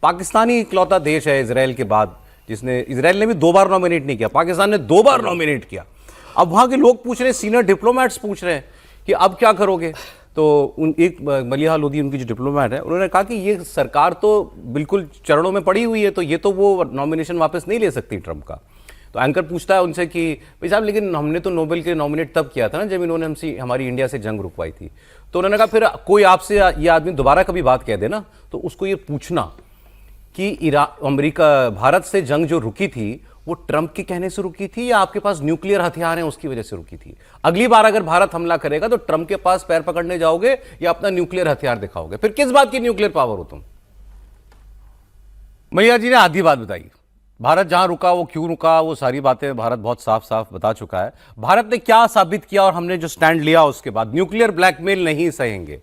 पाकिस्तान ही इकलौता देश है इजराइल के बाद जिसने, इजराइल ने भी 2 बार नॉमिनेट नहीं किया, पाकिस्तान ने 2 बार नॉमिनेट किया। अब वहां के लोग पूछ रहे हैं, सीनियर डिप्लोमेट्स पूछ रहे हैं कि अब क्या करोगे। तो एक मलिहा लोधी उनकी जो डिप्लोमेट है, उन्होंने कहा कि ये सरकार तो बिल्कुल चरणों में पड़ी हुई है, तो ये तो वो नॉमिनेशन वापस नहीं ले सकती ट्रंप का। तो एंकर पूछता है उनसे कि भाई साहब लेकिन हमने तो नोबेल के नॉमिनेट तब किया था ना जब इन्होंने हमसे हमारी इंडिया से जंग रुकवाई थी। तो उन्होंने कहा फिर कोई आपसे ये आदमी दोबारा कभी बात कह दे ना तो उसको ये पूछना कि अमेरिका भारत से जंग जो रुकी थी वो ट्रंप के कहने से रुकी थी या आपके पास न्यूक्लियर हथियार हैं उसकी वजह से रुकी थी। अगली बार अगर भारत हमला करेगा तो ट्रंप के पास पैर पकड़ने जाओगे या अपना न्यूक्लियर हथियार दिखाओगे, फिर किस बात की न्यूक्लियर पावर हो तुम। मैया जी ने आधी बात बताई, भारत जहां रुका वो क्यों रुका, वो सारी बातें भारत बहुत साफ साफ बता चुका है। भारत ने क्या साबित किया और हमने जो स्टैंड लिया उसके बाद, न्यूक्लियर ब्लैकमेल नहीं सहेंगे।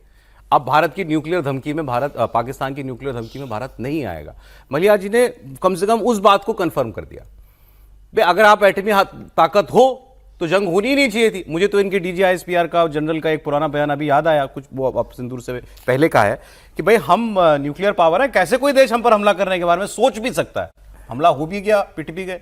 अब भारत की न्यूक्लियर धमकी में पाकिस्तान की न्यूक्लियर धमकी में भारत नहीं आएगा। मलिया जी ने कम से कम उस बात को कंफर्म कर दिया, भाई अगर आप एटमी ताकत हो तो जंग होनी ही नहीं चाहिए थी। मुझे तो इनके DGISPR का जनरल का एक पुराना बयान अभी याद आया, कुछ वो अब सिंदूर से पहले का है कि भाई हम न्यूक्लियर पावर है, कैसे कोई देश हम पर हमला करने के बारे में सोच भी सकता है। हमला हो भी गया, पिट भी गए।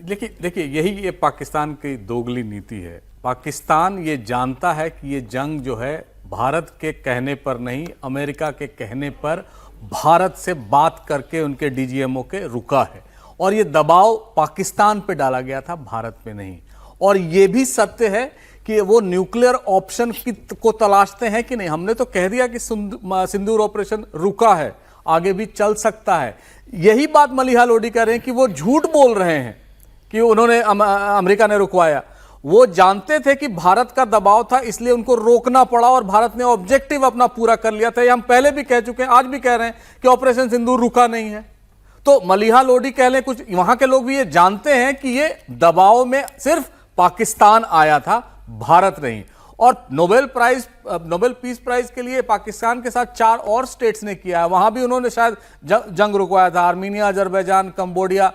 देखिए यही ये पाकिस्तान की दोगली नीति है। पाकिस्तान ये जानता है कि ये जंग जो है भारत के कहने पर नहीं, अमेरिका के कहने पर भारत से बात करके उनके DGMO के रुका है, और ये दबाव पाकिस्तान पे डाला गया था, भारत पे नहीं। और ये भी सत्य है कि वो न्यूक्लियर ऑप्शन को तलाशते हैं कि नहीं। हमने तो कह दिया कि सिंदूर ऑपरेशन रुका है, आगे भी चल सकता है। यही बात मलिहा लोधी कह रहे हैं कि वो झूठ बोल रहे हैं कि उन्होंने अमेरिका ने रुकवाया। वो जानते थे कि भारत का दबाव था, इसलिए उनको रोकना पड़ा और भारत ने ऑब्जेक्टिव अपना पूरा कर लिया था। ये हम पहले भी कह चुके हैं, आज भी कह रहे हैं कि ऑपरेशन सिंदूर रुका नहीं है। तो मलिहा लोधी कह लें, कुछ वहां के लोग भी ये जानते हैं कि ये दबाव में सिर्फ पाकिस्तान आया था, भारत नहीं। और नोबेल पीस प्राइज के लिए पाकिस्तान के साथ 4 और स्टेट्स ने किया है, वहां भी उन्होंने शायद जंग रुकवाया था। आर्मीनिया, अजरबैजान, कंबोडिया,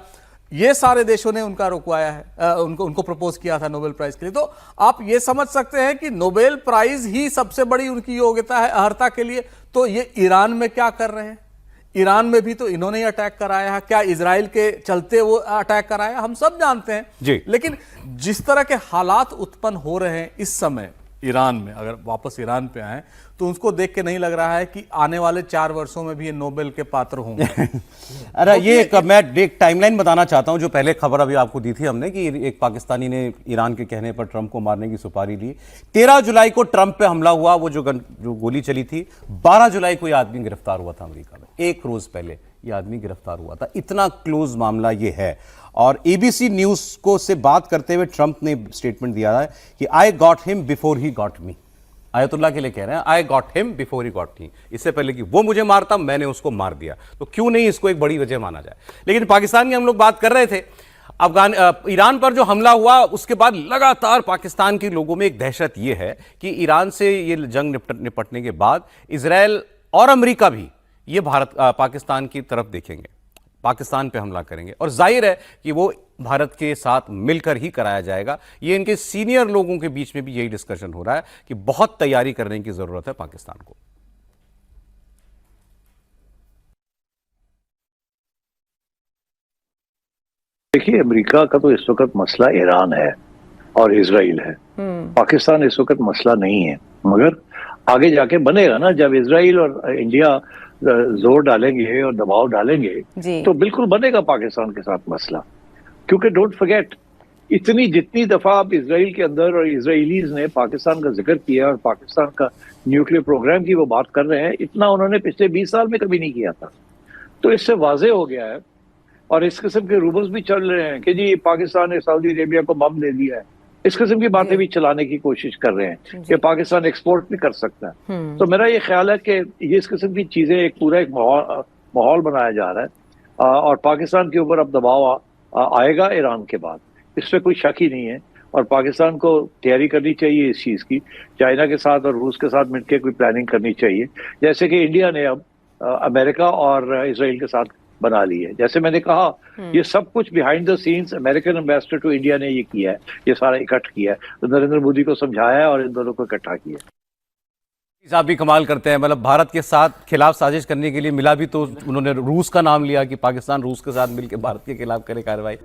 ये सारे देशों ने उनका रुकवाया है, उनको प्रपोज किया था नोबेल प्राइज के लिए। तो आप ये समझ सकते हैं कि नोबेल प्राइज ही सबसे बड़ी उनकी योग्यता है अर्हता के लिए। तो ये ईरान में क्या कर रहे हैं, ईरान में भी तो इन्होंने ही अटैक कराया है, क्या इजराइल के चलते वो अटैक कराया, हम सब जानते हैं जी। लेकिन जिस तरह के हालात उत्पन्न हो रहे हैं इस समय ईरान में, अगर वापस ईरान पे आए तो उसको देख के नहीं लग रहा है कि आने वाले 4 वर्षों में भी ये नोबेल के पात्र होंगे। अरे ये मैं एक टाइमलाइन बताना चाहता हूं, जो पहले खबर अभी आपको दी थी हमने कि एक पाकिस्तानी ने ईरान के कहने पर ट्रंप को मारने की सुपारी ली। 13 जुलाई को ट्रंप पे हमला हुआ, वो जो गोली चली थी। 12 जुलाई को यह आदमी गिरफ्तार हुआ था अमेरिका में, 1 रोज पहले यह आदमी गिरफ्तार हुआ था। इतना क्लोज मामला ये है। और ABC न्यूज को से बात करते हुए ट्रंप ने स्टेटमेंट दिया है कि I got him before he got me. Ayatollah के लिए कह रहे हैं, I got him before he got me. इससे पहले कि वो मुझे मारता, मैंने उसको मार दिया। तो क्यों नहीं इसको एक बड़ी वजह माना जाए। लेकिन पाकिस्तान की हम लोग बात कर रहे थे, ईरान पर जो हमला हुआ उसके बाद लगातार पाकिस्तान के लोगों में एक दहशत यह है कि ईरान से ये जंग निपटने के बाद इजराइल और अमेरिका भी ये पाकिस्तान की तरफ देखेंगे, पाकिस्तान पे हमला करेंगे। और जाहिर है कि वो भारत के साथ मिलकर ही कराया जाएगा। ये इनके सीनियर लोगों के बीच में भी यही डिस्कशन हो रहा है कि बहुत तैयारी करने की जरूरत है पाकिस्तान को। देखिए, अमेरिका का तो इस वक्त मसला ईरान है और इजराइल है। पाकिस्तान इस वक्त मसला नहीं है, मगर आगे जाके बनेगा ना। जब इजराइल और इंडिया जोर डालेंगे और दबाव डालेंगे तो बिल्कुल बनेगा पाकिस्तान के साथ मसला। क्योंकि डोंट फॉरगेट, जितनी दफा आप इजराइल के अंदर और इजराइलीज ने पाकिस्तान का जिक्र किया और पाकिस्तान का न्यूक्लियर प्रोग्राम की वो बात कर रहे हैं, इतना उन्होंने पिछले 20 साल में कभी नहीं किया था। तो इससे वाजे हो गया है। और इस किस्म के रूमर्स भी चल रहे हैं कि जी पाकिस्तान ने सऊदी अरेबिया को बम दे दिया है। इस किस्म की बातें भी चलाने की कोशिश कर रहे हैं कि पाकिस्तान एक्सपोर्ट भी कर सकता है। तो मेरा ये ख्याल है कि ये इस किस्म की चीजें एक माहौल बनाया जा रहा है और पाकिस्तान के ऊपर अब दबाव आएगा ईरान के बाद, इसमें कोई शक ही नहीं है। और पाकिस्तान को तैयारी करनी चाहिए इस चीज की, चाइना के साथ और रूस के साथ मिलकर कोई प्लानिंग करनी चाहिए, जैसे कि इंडिया ने अब अमेरिका और इसराइल के साथ बना ली है। जैसे मैंने कहा, ये सब कुछ behind the scenes American ambassador to India ने ये किया है, ये सारा इकट्ठ किया है, तो नरेंद्र मोदी को समझाया है और इन दोनों को इकट्ठा किया है। आप भी कमाल करते हैं, मतलब भारत के साथ खिलाफ साजिश करने के लिए मिला भी तो उन्होंने रूस का नाम लिया कि पाकिस्तान रूस के साथ मिलकर भारत के खिलाफ करे कार्रवाई।